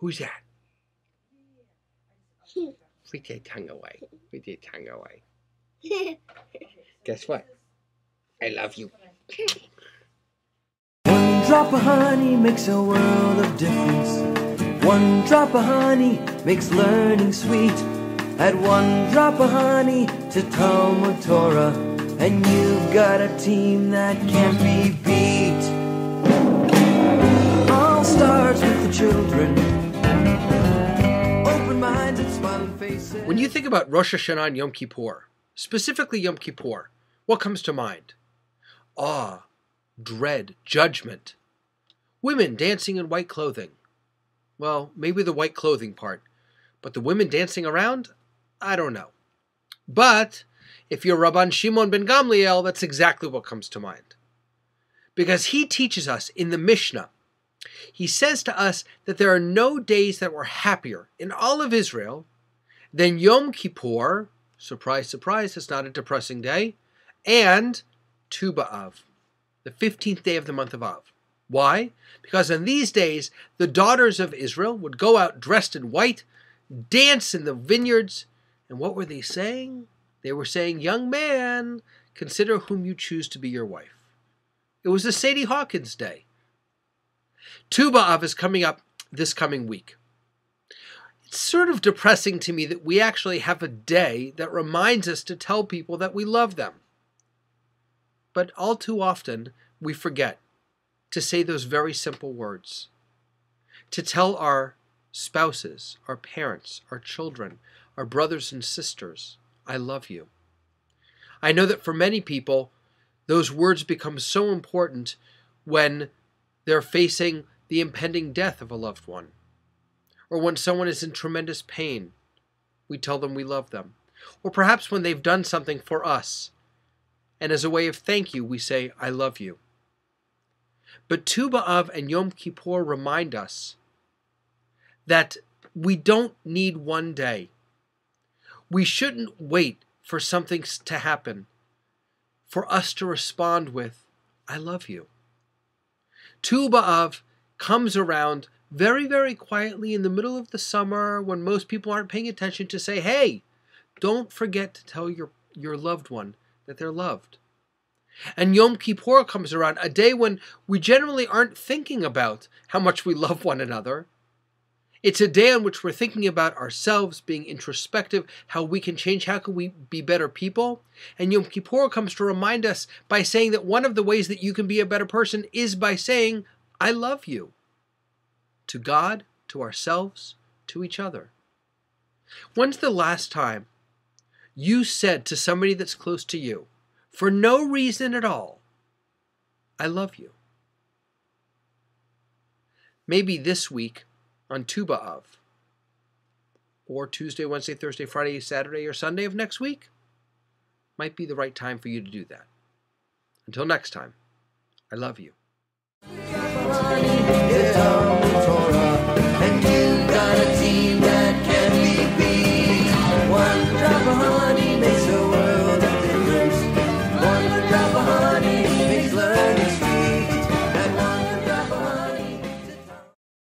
Who's that? Put your tongue away. Put your tongue away. Guess what? I love you. One drop of honey makes a world of difference. One drop of honey makes learning sweet. Add one drop of honey to Talmud Torah, and you've got a team that can't be beat. All starts with the children. Open minds and smiling faces. When you think about Rosh Hashanah and Yom Kippur, specifically Yom Kippur, what comes to mind? Awe, dread, judgment. Women dancing in white clothing. Well, maybe the white clothing part, but the women dancing around? I don't know. But if you're Rabban Shimon ben Gamliel, that's exactly what comes to mind. Because he teaches us in the Mishnah, he says to us that there are no days that were happier in all of Israel than Yom Kippur, surprise, surprise, it's not a depressing day, and Tu B'Av, the 15th day of the month of Av. Why? Because on these days, the daughters of Israel would go out dressed in white, dance in the vineyards, and what were they saying? They were saying, young man, consider whom you choose to be your wife. It was the Sadie Hawkins Day. Tu B'Av is coming up this coming week. It's sort of depressing to me that we actually have a day that reminds us to tell people that we love them. But all too often, we forget to say those very simple words. To tell our spouses, our parents, our children, our brothers and sisters, I love you. I know that for many people, those words become so important when they're facing the impending death of a loved one, or when someone is in tremendous pain, we tell them we love them, or perhaps when they've done something for us, and as a way of thank you, we say, I love you. But Tu B'Av and Yom Kippur remind us that we don't need one day. We shouldn't wait for something to happen for us to respond with, I love you. Tu B'Av comes around very, very quietly in the middle of the summer when most people aren't paying attention to say, hey, don't forget to tell your loved one that they're loved. And Yom Kippur comes around, a day when we generally aren't thinking about how much we love one another. It's a day on which we're thinking about ourselves, being introspective, how we can change, how can we be better people. And Yom Kippur comes to remind us by saying that one of the ways that you can be a better person is by saying, I love you. To God, to ourselves, to each other. When's the last time you said to somebody that's close to you, for no reason at all, I love you? Maybe this week, on Tu B'Av, or Tuesday, Wednesday, Thursday, Friday, Saturday, or Sunday of next week, might be the right time for you to do that. Until next time, I love you.